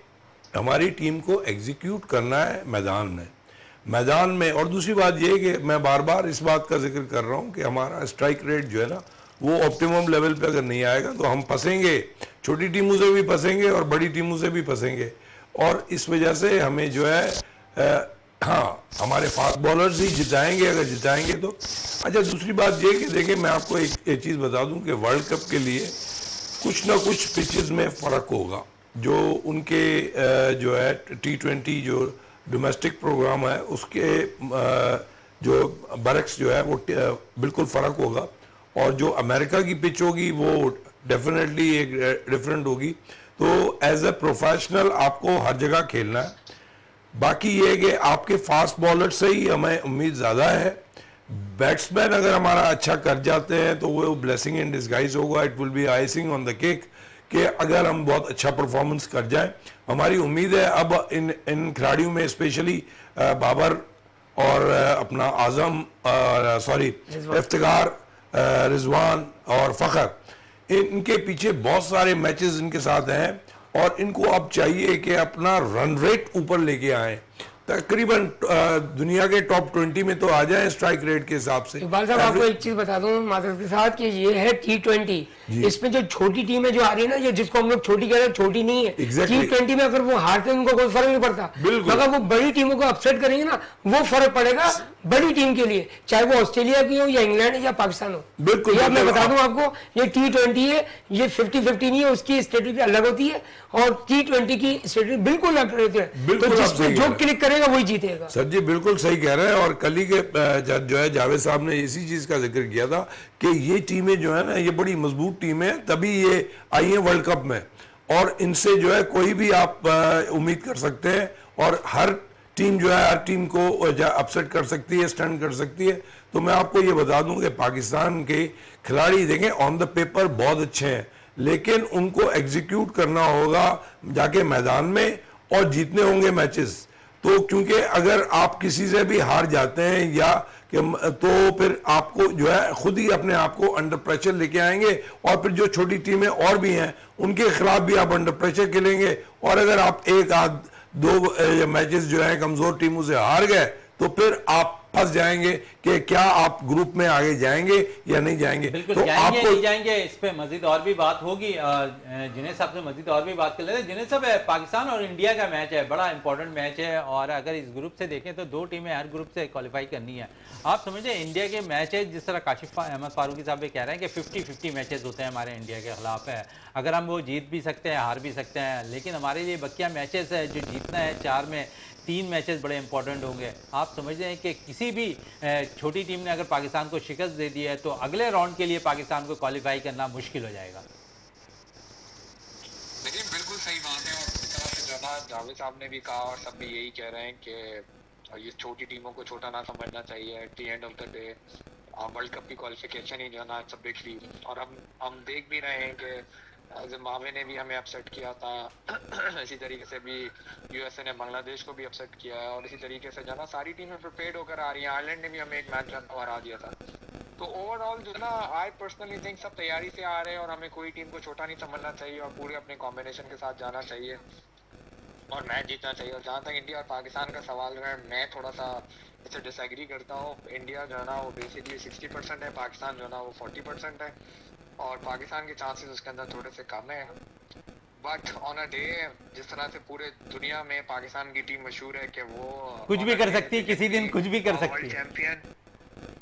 हमारी टीम को एग्जीक्यूट करना है मैदान में। और दूसरी बात यह कि मैं बार बार इस बात का जिक्र कर रहा हूं कि हमारा स्ट्राइक रेट जो है ना वो ऑप्टिमम लेवल पे अगर नहीं आएगा तो हम फंसेंगे, छोटी टीमों से भी फंसेंगे और बड़ी टीमों से भी फंसेंगे, और इस वजह से हमें जो है हाँ हमारे फास्ट बॉलर्स ही जिताएंगे अगर जिताएंगे तो। अच्छा, दूसरी बात ये कि देखिए मैं आपको एक चीज़ बता दूं कि वर्ल्ड कप के लिए कुछ ना कुछ पिचेस में फ़र्क होगा। जो उनके जो है T20 जो डोमेस्टिक प्रोग्राम है उसके जो बरक्स जो है वो बिल्कुल फ़र्क होगा, और जो अमेरिका की पिच होगी वो डेफिनेटली एक डिफरेंट होगी। तो एज ए प्रोफेशनल आपको हर जगह खेलना है। बाकी ये है कि आपके फास्ट बॉलर से ही हमें उम्मीद ज़्यादा है। बैट्समैन अगर हमारा अच्छा कर जाते हैं तो वो ब्लेसिंग इन डिस्गाइज होगा, it will be icing on the cake, कि अगर हम बहुत अच्छा परफॉर्मेंस कर जाएं। हमारी उम्मीद है अब इन खिलाड़ियों में स्पेशली बाबर और अपना आजम सॉरी इफ्तिखार, रिजवान और फ़खर, इनके पीछे बहुत सारे मैचेस इनके साथ हैं, और इनको अब चाहिए कि अपना रन रेट ऊपर लेके आए, तकरीबन दुनिया के टॉप 20 में तो आ जाए स्ट्राइक रेट के हिसाब से। इकबाल साहब आपको एक चीज बता दूं माजरत के साथ कि ये है T20, इसमें जो छोटी टीमें जो आ रही है ना, ये जिसको हम लोग छोटी कह रहे हैं, छोटी नहीं है। T20 में अगर वो हारते हैं उनको कोई फर्क नहीं पड़ता, मगर वो बड़ी टीमों को अपसेट करेंगे ना, वो फर्क पड़ेगा बड़ी टीम के लिए, चाहे वो ऑस्ट्रेलिया की हो या इंग्लैंड या पाकिस्तान हो। बिल्कुल, मैं बता दूं आपको, ये T20 है, ये 50-50 नहीं है, उसकी स्ट्रेटेजी अलग होती है और T20 की स्ट्रेटेजी बिल्कुल अलग रहती है। तो जिसमें जो क्लिक करेगा वही जीतेगा। सर जी बिल्कुल सही कह रहे हैं, और कल ही के जो है जावेद साहब ने इसी चीज का जिक्र किया था कि ये टीमें जो है ना ये बड़ी मजबूत टीमें हैं, तभी ये आई हैं वर्ल्ड कप में, और इनसे जो है कोई भी आप उम्मीद कर सकते हैं, और हर टीम जो है हर टीम को अपसेट कर सकती है, स्टन कर सकती है। तो मैं आपको ये बता दूं कि पाकिस्तान के खिलाड़ी देखें ऑन द पेपर बहुत अच्छे हैं, लेकिन उनको एग्जीक्यूट करना होगा जाके मैदान में और जीतने होंगे मैचेस। तो क्योंकि अगर आप किसी से भी हार जाते हैं या तो फिर आपको जो है खुद ही अपने आप को अंडर प्रेशर लेके आएंगे, और फिर जो छोटी टीमें और भी हैं उनके खिलाफ भी आप अंडर प्रेशर खेलेंगे। और अगर आप एक आध दो मैचेस जो है कमजोर टीमों से हार गए तो फिर आप फंस जाएंगे कि क्या आप ग्रुप में आगे जाएंगे या नहीं जाएंगे। बिल्कुल तो जाएंगे आपको नहीं जाएंगे इस पे मजीद और भी बात होगी। जिनेद साहब से मजीद और भी बात कर लेते हैं। जिनेद साहब, पाकिस्तान और इंडिया का मैच है, बड़ा इंपॉर्टेंट मैच है, और अगर इस ग्रुप से देखें तो दो टीमें हर ग्रुप से क्वालिफाई करनी है। आप समझे इंडिया के मैच है, जिस तरह काशिफ अहमद फारूकी साहब ये कह रहे हैं कि 50-50 मैचेस होते हैं हमारे इंडिया के खिलाफ है, अगर हम वो जीत भी सकते हैं हार भी सकते हैं, लेकिन हमारे लिए बकिया मैचेस है जो जीतना है, 4 में 3 मैचेस बड़े इंपॉर्टेंट होंगे। आप समझते हैं कि किसी भी छोटी टीम ने अगर पाकिस्तान को शिकस्त दे दी है तो अगले राउंड के लिए पाकिस्तान को क्वालिफाई करना मुश्किल हो जाएगा। देखिए बिल्कुल सही बात है, और इस तरह से जनाब जावेद साहब ने भी कहा और सब भी यही कह रहे हैं कि ये छोटी टीमों को छोटा ना समझना चाहिए। At the end of the day world cup की क्वालिफिकेशन ही जो है ना इट्स अ बिग डील, और हम देख भी रहे हैं कि जिम्बाब्वे ने भी हमें अपसेट किया था इसी तरीके से भी यूएसए ने बांग्लादेश को भी अपसेट किया है, और इसी तरीके से जो है ना सारी टीमें प्रिपेयर्ड होकर आ रही हैं। आयरलैंड ने भी हमें एक मैच हरा दिया था। तो ओवरऑल जो है ना आई पर्सनली थिंक सब तैयारी से आ रहे हैं, और हमें कोई टीम को छोटा नहीं समझना चाहिए और पूरे अपने कॉम्बिनेशन के साथ जाना चाहिए और मैच जीतना चाहिए। और जहाँ तक इंडिया और पाकिस्तान का सवाल है, मैं थोड़ा सा इससे डिसएग्री करता हूँ। इंडिया जो है ना वो बेसिकली 60% है, पाकिस्तान जो है ना वो 40% है, और पाकिस्तान के चांसेस उसके अंदर थोड़े से कम है। बट ऑन अ डे जिस तरह से पूरे दुनिया में पाकिस्तान की टीम मशहूर है कि वो कुछ भी कर सकती है, किसी दिन कुछ भी कर सकती वर्ल्ड है, चैंपियन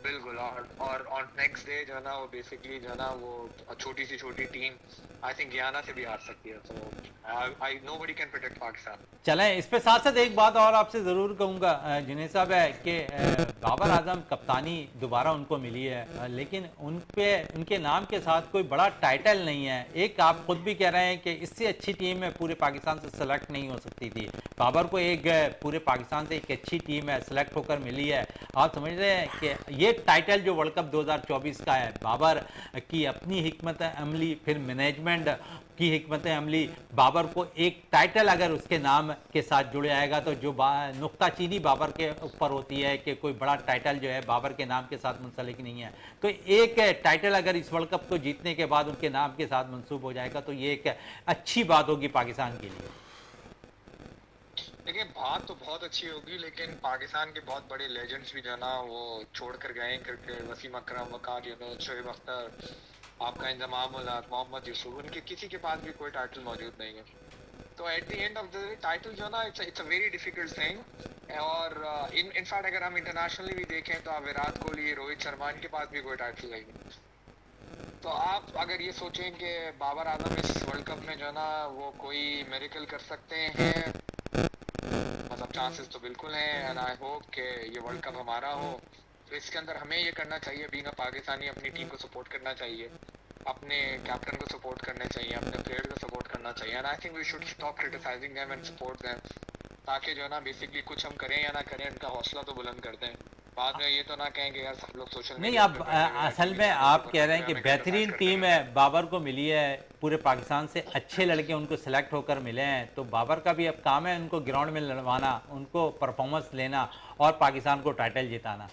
बिल्कुल। और ऑन नेक्स्ट डे जो है ना वो बेसिकली जो है ना वो छोटी सी छोटी टीम आई थिंक गयाना से भी हार सकती है। तो आई नोबडी कैन प्रोटेक्ट पाकिस्तान। चलें इस पे साथ साथ एक बात और आपसे ज़रूर कहूँगा जिनेद साहब, है कि बाबर आजम कप्तानी दोबारा उनको मिली है, लेकिन उनके नाम के साथ कोई बड़ा टाइटल नहीं है। एक आप खुद भी कह रहे हैं कि इससे अच्छी टीम पूरे पाकिस्तान से सेलेक्ट नहीं हो सकती थी। बाबर को एक पूरे पाकिस्तान से एक अच्छी टीम है सेलेक्ट होकर मिली है। आप समझ रहे हैं कि ये टाइटल जो वर्ल्ड कप 2024 का है, बाबर की अपनी हिकमत अमली, फिर मैनेजमेंट की हिकमत अमली, बाबर को एक टाइटल अगर उसके नाम के साथ जुड़ जाएगा तो जो नुक्ताचीनी बाबर के ऊपर होती है कि कोई बड़ा टाइटल जो है बाबर के नाम के साथ मुंसलिक नहीं है, तो एक टाइटल अगर इस वर्ल्ड कप को जीतने के बाद उनके नाम के साथ मंसूब हो जाएगा तो ये एक अच्छी बात होगी पाकिस्तान के लिए। देखिए बात तो बहुत अच्छी होगी, लेकिन पाकिस्तान के बहुत बड़े लेजेंड्स भी जो है ना वो छोड़ कर गए क्रिकेट। वसीम अकरम, वकार यूनुस, शोएब अख्तर, आपका इंजमाम उल हक, मोहम्मद यूसुफ, उनके किसी के पास भी कोई टाइटल मौजूद नहीं है। तो at the end of the day title जो है ना it's a very difficult thing. और इनफैक्ट अगर हम इंटरनेशनली भी देखें तो आप विराट कोहली, रोहित शर्मा, इनके पास भी कोई टाइटल नहीं है। तो आप अगर ये सोचें कि बाबर आजम इस वर्ल्ड कप में जो है ना वो कोई मेरिकल कर सकते हैं, मतलब चांसेस तो बिल्कुल हैं, एंड आई होप कि ये वर्ल्ड कप हमारा हो। तो इसके अंदर हमें ये करना चाहिए, बीइंग अ पाकिस्तानी, अपनी टीम को सपोर्ट करना चाहिए, अपने कैप्टन को सपोर्ट करना चाहिए, अपने प्लेयर को सपोर्ट करना चाहिए, and I think we should stop criticising them and support them, ताकि जो है ना बेसिकली कुछ हम करें या ना करें उनका हौसला तो बुलंद करते हैं। बाद में ये तो ना कहेंगे यार सब लोग सोशल नहीं, आप असल में आप कह रहे हैं कि बेहतरीन टीम है बाबर को मिली है, पूरे पाकिस्तान से अच्छे लड़के उनको सेलेक्ट होकर मिले हैं, तो बाबर का भी अब काम है उनको ग्राउंड में लड़वाना, उनको परफॉर्मेंस लेना और पाकिस्तान को टाइटल जिताना।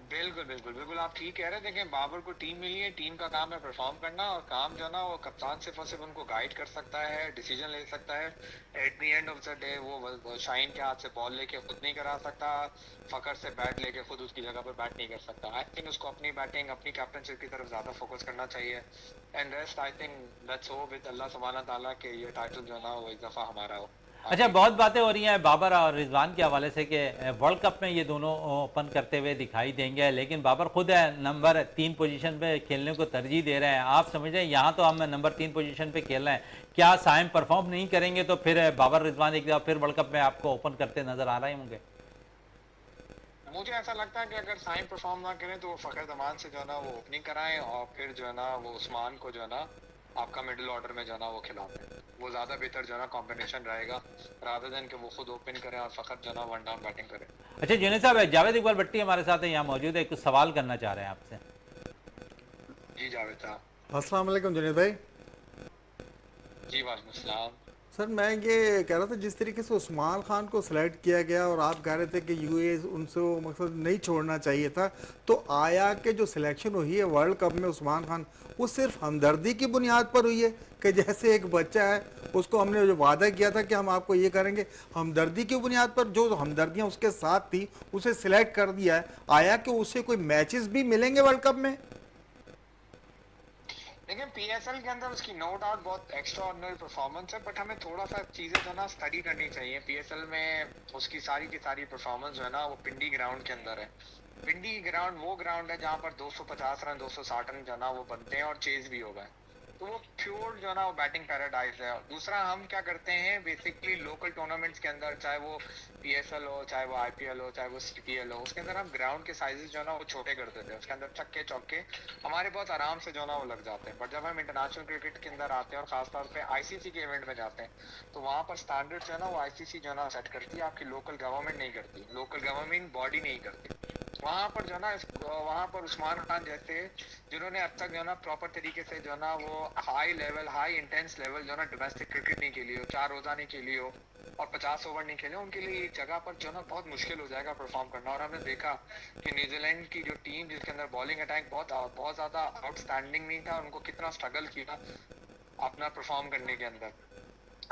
बिल्कुल बिल्कुल बिल्कुल आप ठीक कह रहे हैं। देखें बाबर को टीम मिली है, टीम का काम है परफॉर्म करना, और काम जो है ना वो कप्तान सिर्फ उनको गाइड कर सकता है, डिसीजन ले सकता है। At the end of the day वो शाहीन के हाथ से बॉल लेके खुद नहीं करा सकता, फकर से बैट लेके खुद उसकी जगह पर बैट नहीं कर सकता। आई थिंक उसको अपनी बैटिंग, अपनी कैप्टनशिप की तरफ ज़्यादा फोकस करना चाहिए, and rest I think let's hope with अल्लाह सुब्हाना ताला कि ये टाइटल जो है ना वो इस दफ़ा हमारा हो। अच्छा, बहुत बातें हो रही हैं बाबर और रिजवान के हवाले से कि वर्ल्ड कप में ये दोनों ओपन करते हुए दिखाई देंगे, लेकिन बाबर खुद है नंबर 3 पोजीशन पे खेलने को तरजीह दे रहे हैं। आप समझ रहे हैं यहाँ तो हम नंबर 3 पोजीशन पे खेल रहे हैं, क्या साइम परफॉर्म नहीं करेंगे तो फिर बाबर रिजवान एक दफा फिर वर्ल्ड कप में आपको ओपन करते नजर आ रहे होंगे? मुझे ऐसा लगता है कि अगर साइम परफॉर्म ना करें तो वो फखर जमान से जो है ना वो ओपनिंग कराएं, और फिर जो है ना वो उस्मान को जो है ना आपका मिडिल ऑर्डर में जो है ना वो खिलाते हैं। वो ज्यादा बेहतर जो है ना कॉम्बिनेशन रहेगा, रादर देन कि वो खुद ओपन करें और फकत जो है ना वन डाउन बैटिंग करें। अच्छा जुनैद साहब, जावेद इकबाल भट्टी हमारे साथ है, यहाँ मौजूद है, कुछ सवाल करना चाह रहे हैं आपसे। जी जावेद साहब। अस्सलाम वालेकुम जुनैद भाई। जी वालेकुम अस्सलाम। सर मैं ये कह रहा था, जिस तरीके से उस्मान खान को सिलेक्ट किया गया और आप कह रहे थे कि यूए उनसे वो मकसद नहीं छोड़ना चाहिए था, तो आया कि जो सिलेक्शन हुई है वर्ल्ड कप में उस्मान खान, वो सिर्फ हमदर्दी की बुनियाद पर हुई है कि जैसे एक बच्चा है उसको हमने जो वादा किया था कि हम आपको ये करेंगे, हमदर्दी की बुनियाद पर जो हमदर्दियाँ उसके साथ थी उसे सिलेक्ट कर दिया है? आया कि उसे कोई मैचेस भी मिलेंगे वर्ल्ड कप में? लेकिन पीएसएल के अंदर उसकी नो डाउट बहुत एक्स्ट्रा ऑर्डिनरी परफॉर्मेंस है, बट हमें थोड़ा सा चीजें जो ना स्टडी करनी चाहिए। पीएसएल में उसकी सारी की सारी परफॉर्मेंस जो है ना वो पिंडी ग्राउंड के अंदर है। पिंडी ग्राउंड वो ग्राउंड है जहाँ पर 250 रन 260 रन जो ना वो बनते हैं और चेज भी हो गए, तो वो प्योर जो ना वो बैटिंग पैराडाइज है। दूसरा हम क्या करते हैं बेसिकली लोकल टूर्नामेंट्स के अंदर, चाहे वो पीएसएल हो, चाहे वो आईपीएल हो, चाहे वो सीपीएल हो, उसके अंदर हम ग्राउंड के साइजेस जो ना वो छोटे कर देते हैं, उसके अंदर चक्के चौके हमारे बहुत आराम से जो ना वो लग जाते हैं। बट जब हम इंटरनेशनल क्रिकेट के अंदर आते हैं और खासतौर पे आईसीसी के इवेंट में जाते हैं, तो वहाँ पर स्टैंडर्ड जो है ना वो आईसीसी जो ना सेट करती है, आपकी लोकल गवर्नमेंट नहीं करती, लोकल गवर्नमेंट बॉडी नहीं करती। वहाँ पर जो ना वहाँ पर उस्मान खान जैसे जिन्होंने अब तक जो ना प्रॉपर तरीके से जो ना वो high level high intense level जो ना डोमेस्टिक क्रिकेट नहीं खेली हो, 4 रोजा नहीं खेली हो और 50 ओवर नहीं खेले, उनके लिए एक जगह पर जो ना बहुत मुश्किल हो जाएगा परफॉर्म करना। और हमने देखा कि न्यूजीलैंड की जो टीम जिसके अंदर बॉलिंग अटैक बहुत ज्यादा आउटस्टैंडिंग नहीं था, उनको कितना स्ट्रगल किया अपना परफॉर्म करने के अंदर।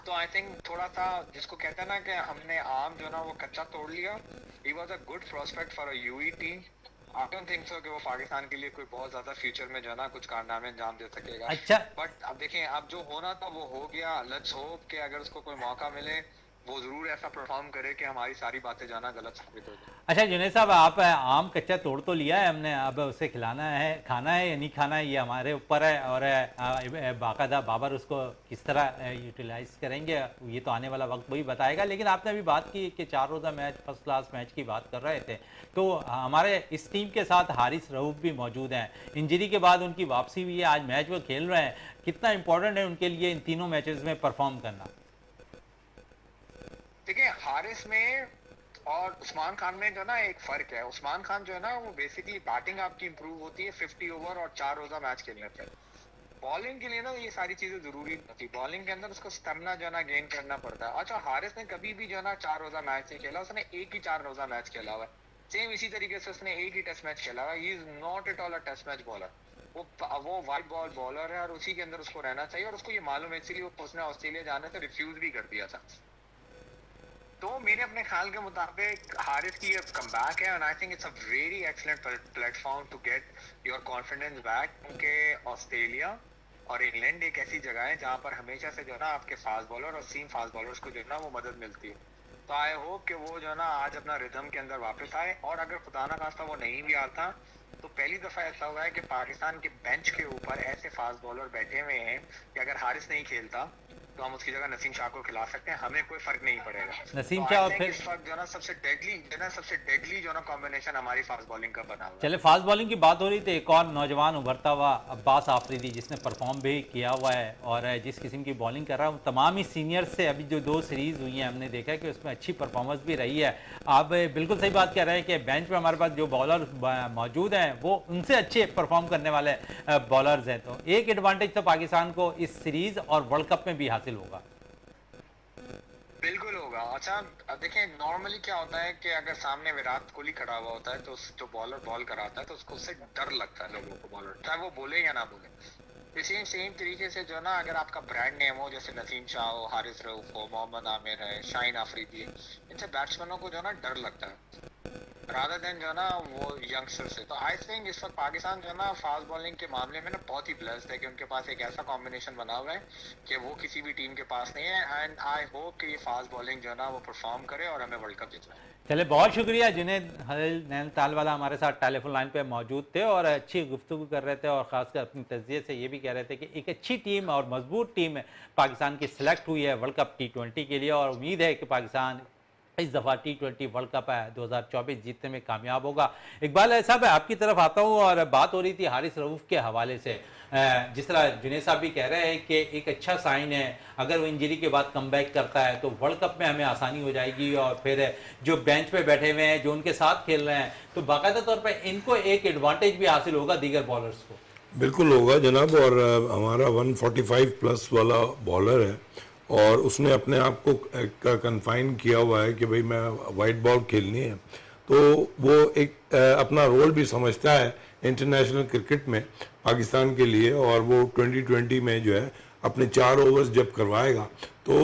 तो आई थिंक थोड़ा सा जिसको कहते हैं ना कि हमने आम जो ना वो कच्चा तोड़ लिया। He was a good prospect for a UAE team. I don't think so कि वो पाकिस्तान के लिए कोई बहुत ज्यादा फ्यूचर में जो है ना कुछ कारनामे अंजाम दे सकेगा। अच्छा, बट अब देखें, अब जो होना था वो हो गया। लेट्स होप कि अगर उसको कोई मौका मिले वो जरूर ऐसा परफॉर्म करे कि हमारी सारी बातें जाना गलत साबित हो जाए। अच्छा जुनैद साहब, आप आम कच्चा तोड़ तो लिया है हमने, अब उसे खिलाना है, खाना है या नहीं खाना है ये हमारे ऊपर है, और बाकायदा बाबर उसको किस तरह यूटिलाइज करेंगे ये तो आने वाला वक्त वही बताएगा। लेकिन आपने अभी बात की कि 4 रोज़ा मैच, फर्स्ट क्लास मैच की बात कर रहे थे, तो हमारे इस टीम के साथ हारिस रऊफ भी मौजूद हैं, इंजरी के बाद उनकी वापसी हुई है, आज मैच वो खेल रहे हैं। कितना इंपॉर्टेंट है उनके लिए इन तीनों मैचेस में परफॉर्म करना? देखिए, हारिस में और उस्मान खान में जो ना एक फर्क है। उस्मान खान जो है ना वो बेसिकली बैटिंग आपकी इंप्रूव होती है 50 ओवर और 4 रोजा मैच खेलने पर। बॉलिंग के लिए ना ये सारी चीजें जरूरी होती है। बॉलिंग के अंदर उसको स्टेमिना जो है ना गेन करना पड़ता है। अच्छा, हारिस ने कभी भी जो है ना 4 रोजा मैच नहीं खेला, उसने एक ही 4 रोजा मैच खेला हुआ है। सेम इसी तरीके से उसने एक ही टेस्ट मैच खेला हुआ है। He is not at all a test match bowler. वो वाइट बॉल बॉलर है और उसी के अंदर उसको रहना चाहिए, और उसको ये मालूम है, इसीलिए उसने ऑस्ट्रेलिया जाने से रिफ्यूज भी कर दिया था। तो मेरे अपने ख्याल के मुताबिक हारिस की अब कमबैक है, and I think it's a very excellent platform to get your confidence back. क्योंकि ऑस्ट्रेलिया और इंग्लैंड एक ऐसी जगह है जहां पर हमेशा से जो है ना आपके फास्ट बॉलर और सीम फास्ट बॉलर्स को जो है ना वो मदद मिलती है। तो आई होप कि वो जो है ना आज अपना रिदम के अंदर वापस आए, और अगर खुदा ना खास्ता वो नहीं भी आता तो पहली दफा ऐसा हुआ है कि पाकिस्तान के बेंच के ऊपर ऐसे फास्ट बॉलर बैठे हुए हैं कि अगर हारिस नहीं खेलता तो हम उसकी जगह नसीम शाह को खिला सकते हैं, हमें कोई फर्क नहीं पड़ेगा। नसीम तो शाह I think फिर इस वक्त जो ना सबसे डेडली जो ना कॉम्बिनेशन हमारी फास्ट बॉलिंग का बना हुआ है। चले, फास्ट बॉलिंग की बात हो रही थी, एक और नौजवान उभरता हुआ अब्बास आफरीदी जिसने परफॉर्म भी किया हुआ है और जिस किस्म की बॉलिंग कर रहा है, तमाम ही सीनियर से अभी जो 2 सीरीज़ हुई हैं हमने देखा है कि उसमें अच्छी परफॉर्मेंस भी रही है। आप बिल्कुल सही बात कह रहे हैं कि बेंच पे हमारे पास जो बॉलर मौजूद हैं वो उनसे अच्छे परफॉर्म करने वाले बॉलर्स हैं, तो एक एडवांटेज तो पाकिस्तान को इस सीरीज़ और वर्ल्ड कप में भी हासिल होगा। बिल्कुल होगा। अच्छा देखें, नॉर्मली क्या होता है कि अगर सामने विराट कोहली खड़ा हुआ होता है तो जो बॉलर बॉल कराता है तो उसको उससे डर लगता है लोगों को, बॉलर चाहे वो बोले या ना बोले। सेम तरीके से जो ना अगर आपका ब्रांड नेम हो, जैसे नसीम शाह हो, हारिस रऊफ हो, मोहम्मद आमिर है, शाहीन आफरीदी है, इनसे बैट्समैनों को जो ना डर लगता है रादर देन जो ना वो यंगस्टर से। तो आई थिंक इस वक्त पाकिस्तान जो ना फास्ट बॉलिंग के मामले में ना बहुत ही ब्लेस्ड है कि उनके पास एक ऐसा कॉम्बिनेशन बना हुआ है कि वो किसी भी टीम के पास नहीं है। एंड आई होप कि ये फास्ट बॉलिंग जो है ना वो परफॉर्म करे और हमें वर्ल्ड कप जितवाए। चले, बहुत शुक्रिया। जुनैद नैनीताल वाला हमारे साथ टेलीफोन लाइन पे मौजूद थे और अच्छी गुफ्तगू कर रहे थे, और ख़ासकर अपनी तज़किये से ये भी कह रहे थे कि एक अच्छी टीम और मजबूत टीम पाकिस्तान की सिलेक्ट हुई है वर्ल्ड कप T20 के लिए, और उम्मीद है कि पाकिस्तान इस दफ़ा T20 वर्ल्ड कप है 2024 जीतने में कामयाब होगा। इकबाल साहब, आपकी तरफ आता हूँ, और बात हो रही थी हारिस रऊफ के हवाले से। जिस तरह जुनेद साहब भी कह रहे हैं कि एक अच्छा साइन है, अगर वो इंजरी के बाद कम बैक करता है तो वर्ल्ड कप में हमें आसानी हो जाएगी, और फिर जो बेंच पे बैठे हुए हैं जो उनके साथ खेल रहे हैं तो बाकायदा तौर पर इनको एक एडवांटेज भी हासिल होगा दीगर बॉलर्स को। बिल्कुल होगा जनाब, और हमारा 145 प्लस वाला बॉलर है और उसने अपने आप को कन्फाइन किया हुआ है कि भाई मैं वाइट बॉल खेलनी है, तो वो एक अपना रोल भी समझता है इंटरनेशनल क्रिकेट में पाकिस्तान के लिए, और वो 2020 में जो है अपने 4 ओवर्स जब करवाएगा तो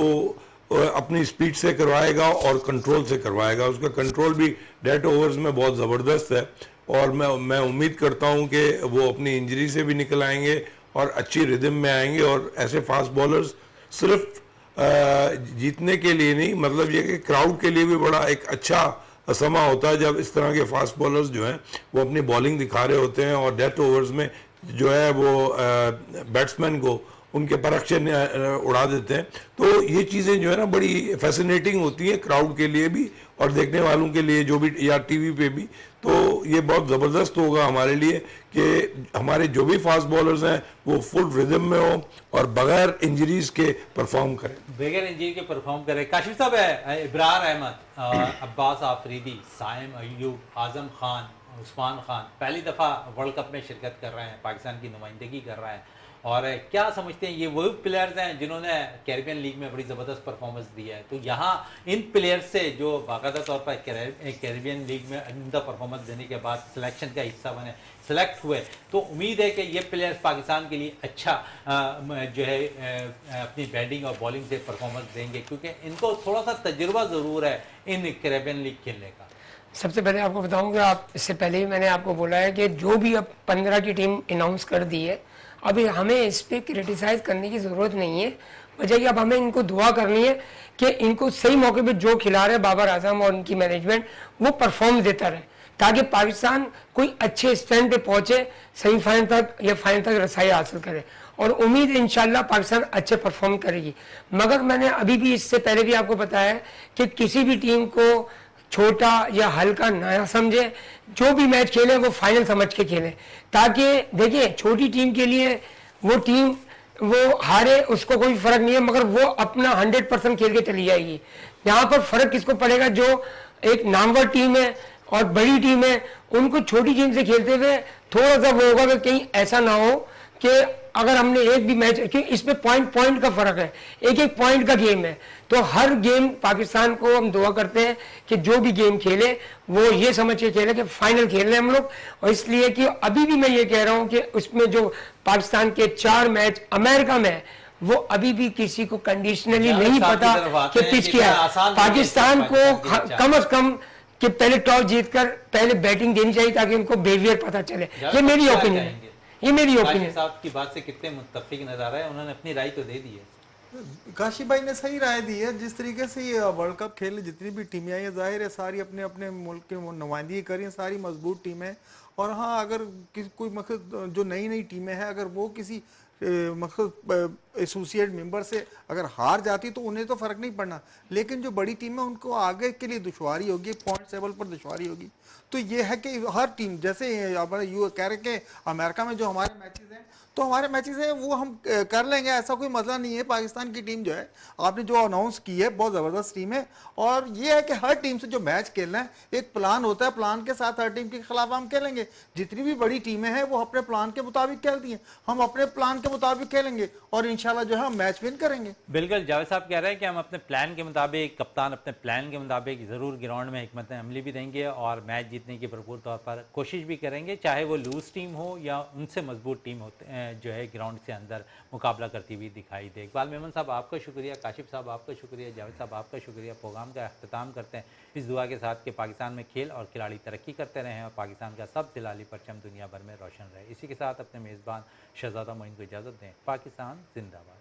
अपनी स्पीड से करवाएगा और कंट्रोल से करवाएगा। उसका कंट्रोल भी डेड ओवर्स में बहुत ज़बरदस्त है, और मैं उम्मीद करता हूं कि वो अपनी इंजरी से भी निकल आएंगे और अच्छी रिदम में आएंगे। और ऐसे फास्ट बॉलर्स सिर्फ जीतने के लिए नहीं, मतलब ये कि क्राउड के लिए भी बड़ा एक अच्छा समा होता है जब इस तरह के फास्ट बॉलर्स जो हैं वो अपनी बॉलिंग दिखा रहे होते हैं और डेथ ओवर्स में जो है वो बैट्समैन को उनके परख से उड़ा देते हैं। तो ये चीज़ें जो है ना बड़ी फैसिनेटिंग होती हैं क्राउड के लिए भी और देखने वालों के लिए जो भी, या टीवी पे भी। तो ये बहुत ज़बरदस्त होगा हमारे लिए कि हमारे जो भी फास्ट बॉलर्स हैं वो फुल रिदम में हो और बगैर इंजरीज के परफॉर्म करें, बगैर इंजरी के परफॉर्म करें। काशिफ साहब है, इब्रार अहमद, अब्बास आफरीदी, साइम अयूब, आजम खान, उस्मान खान पहली दफ़ा वर्ल्ड कप में शिरकत कर रहे हैं, पाकिस्तान की नुमाइंदगी कर रहे हैं, और क्या समझते हैं ये वही प्लेयर्स हैं जिन्होंने कैरिबियन लीग में बड़ी ज़बरदस्त परफॉर्मेंस दी है, तो यहाँ इन प्लेयर्स से जो बाकायदा तौर पर कैरिबियन लीग में उमदा परफॉर्मेंस देने के बाद सिलेक्शन का हिस्सा बने, सेलेक्ट हुए, तो उम्मीद है कि ये प्लेयर्स पाकिस्तान के लिए अच्छा जो है अपनी बैटिंग और बॉलिंग से परफॉर्मेंस देंगे, क्योंकि इनको थोड़ा सा तजुर्बा ज़रूर है इन कैरिबियन लीग खेलने का। सबसे पहले आपको बताऊँ कि आप इससे पहले ही मैंने आपको बोला है कि जो भी अब 15 की टीम अनाउंस कर दी है, अभी हमें इस पर क्रिटिसाइज करने की ज़रूरत नहीं है, वजह कि अब हमें इनको दुआ करनी है कि इनको सही मौके पे जो खिला रहे बाबर आजम और उनकी मैनेजमेंट वो परफॉर्म देता रहे, ताकि पाकिस्तान कोई अच्छे स्टैंड पे पहुंचे, सेमीफाइनल तक या फाइनल तक रसाई हासिल करे, और उम्मीद है इंशाल्लाह पाकिस्तान अच्छे परफॉर्म करेगी। मगर मैंने अभी भी इससे पहले भी आपको बताया कि किसी भी टीम को छोटा या हल्का ना समझे, जो भी मैच खेले वो फाइनल समझ के खेले, ताकि देखिए छोटी टीम के लिए वो टीम वो हारे उसको कोई फर्क नहीं है, मगर वो अपना 100% खेल के चली जाएगी। यहाँ पर फर्क किसको पड़ेगा, जो एक नामवर टीम है और बड़ी टीम है, उनको छोटी टीम से खेलते हुए थोड़ा सा वो होगा कि कहीं ऐसा ना हो कि अगर हमने एक भी मैच, क्योंकि इसमें पॉइंट का फर्क है, एक एक पॉइंट का गेम है, तो हर गेम पाकिस्तान को हम दुआ करते हैं कि जो भी गेम खेले वो ये समझ के खेले कि फाइनल खेल रहे हैं हम लोग। और इसलिए कि अभी भी मैं ये कह रहा हूं कि उसमें जो पाकिस्तान के 4 मैच अमेरिका में, वो अभी भी किसी को कंडीशनली नहीं पता कि पिच क्या है। पाकिस्तान को कम अज कम कि पहले टॉस जीतकर पहले बैटिंग देनी चाहिए ताकि उनको बिहेवियर पता चले। ये मेरी ओपिनियन है, ये मेरी ओपिनियन। साहब की बात से कितने मुत्तफिक नजर आ रहे हैं, उन्होंने अपनी राय तो दे दी है। काशिफ भाई ने सही राय दी है। जिस तरीके से ये वर्ल्ड कप खेलने जितनी भी टीमें आई है, जाहिर है सारी अपने अपने मुल्क के नुमाइंदगी करी हैं, सारी मजबूत टीमें हैं। और हाँ, अगर कोई मकसद जो नई नई टीमें हैं, अगर वो किसी मकसद एसोसिएट मेंबर से अगर हार जाती तो उन्हें तो फ़र्क नहीं पड़ना, लेकिन जो बड़ी टीम है उनको आगे के लिए दुश्वारी होगी, पॉइंट टेबल पर दुश्वारी होगी। तो ये है कि हर टीम, जैसे यू कह रहे कि अमेरिका में जो हमारे मैचेस हैं, तो हमारे मैचेस हैं वो हम कर लेंगे, ऐसा कोई मसला नहीं है। पाकिस्तान की टीम जो है, आपने जो अनाउंस की है, बहुत ज़बरदस्त टीम है। और ये है कि हर टीम से जो मैच खेलना है, एक प्लान होता है, प्लान के साथ हर टीम के खिलाफ हम खेलेंगे। जितनी भी बड़ी टीमें हैं वो अपने प्लान के मुताबिक खेलती हैं, हम अपने प्लान के मुताबिक खेलेंगे और इंशाल्लाह जो है हम मैच विन करेंगे। बिल्कुल, जावेद साहब कह रहे हैं कि हम अपने प्लान के मुताबिक, कप्तान अपने प्लान के मुताबिक ज़रूर ग्राउंड में हिकमत अमली भी देंगे और मैच जीतने की भरपूर तौर पर कोशिश भी करेंगे, चाहे वो लूज टीम हो या उनसे मजबूत टीम होते जो है ग्राउंड से अंदर मुकाबला करती हुई दिखाई दे। इकबाल मेमन साहब आपका शुक्रिया, काशिफ साहब आपका शुक्रिया, जावेद साहब आपका शुक्रिया। प्रोग्राम का अख्ताम करते हैं इस दुआ के साथ कि पाकिस्तान में खेल और खिलाड़ी तरक्की करते रहें और पाकिस्तान का सब तिलाली परचम दुनिया भर में रोशन रहे। इसी के साथ अपने मेज़बान शहजादा मोइन को इजाज़त दें। पाकिस्तान जिंदाबाद।